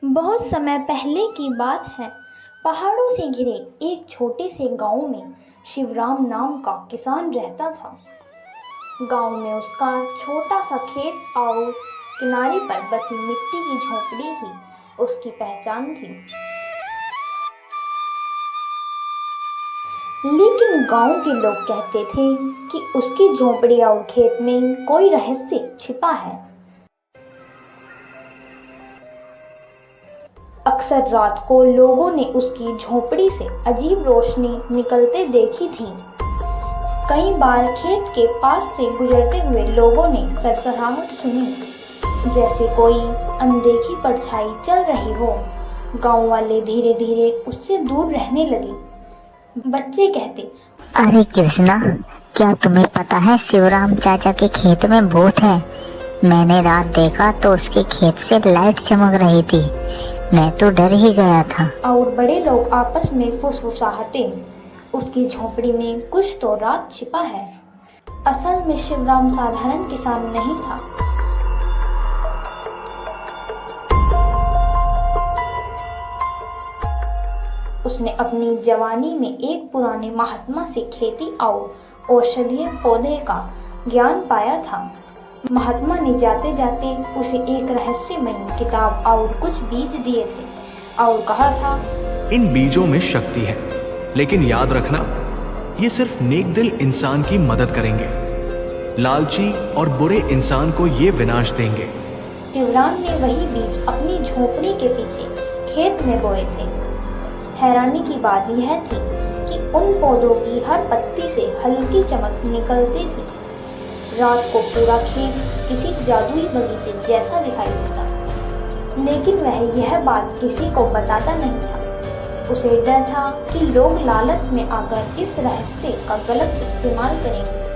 बहुत समय पहले की बात है। पहाड़ों से घिरे एक छोटे से गांव में शिवराम नाम का किसान रहता था। गांव में उसका छोटा सा खेत और किनारे पर बसी मिट्टी की झोपड़ी ही उसकी पहचान थी। लेकिन गांव के लोग कहते थे कि उसकी झोपड़ी और खेत में कोई रहस्य छिपा है। अक्सर रात को लोगों ने उसकी झोपड़ी से अजीब रोशनी निकलते देखी थी। कई बार खेत के पास से गुजरते हुए लोगों ने सरसराहट सुनी, जैसे कोई अनदेखी परछाई चल रही हो। गांव वाले धीरे धीरे उससे दूर रहने लगे। बच्चे कहते, अरे कृष्णा, क्या तुम्हें पता है शिवराम चाचा के खेत में भूत है। मैंने रात देखा तो उसके खेत से लाइट चमक रही थी। मैं तो डर ही गया था। और बड़े लोग आपस में फुसफुसाहटे, उसकी झोपड़ी में कुछ तो राज छिपा है। असल में शिवराम साधारण किसान नहीं था। उसने अपनी जवानी में एक पुराने महात्मा से खेती और औषधीय पौधे का ज्ञान पाया था। महात्मा ने जाते जाते उसे एक रहस्यमयी किताब और कुछ बीज दिए थे और कहा था, इन बीजों में शक्ति है, लेकिन याद रखना, ये सिर्फ नेक दिल इंसान की मदद करेंगे। लालची और बुरे इंसान को ये विनाश देंगे। शिवराम ने वही बीज अपनी झोपड़ी के पीछे खेत में बोए थे। हैरानी की बात यह थी कि उन पौधों की हर पत्ती से हल्की चमक निकलती थी। रात को पूरा खेत किसी जादुई बगीचे जैसा दिखाई देता। लेकिन वह यह बात किसी को बताता नहीं था। उसे डर था कि लोग लालच में आकर इस रहस्य का गलत इस्तेमाल करेंगे।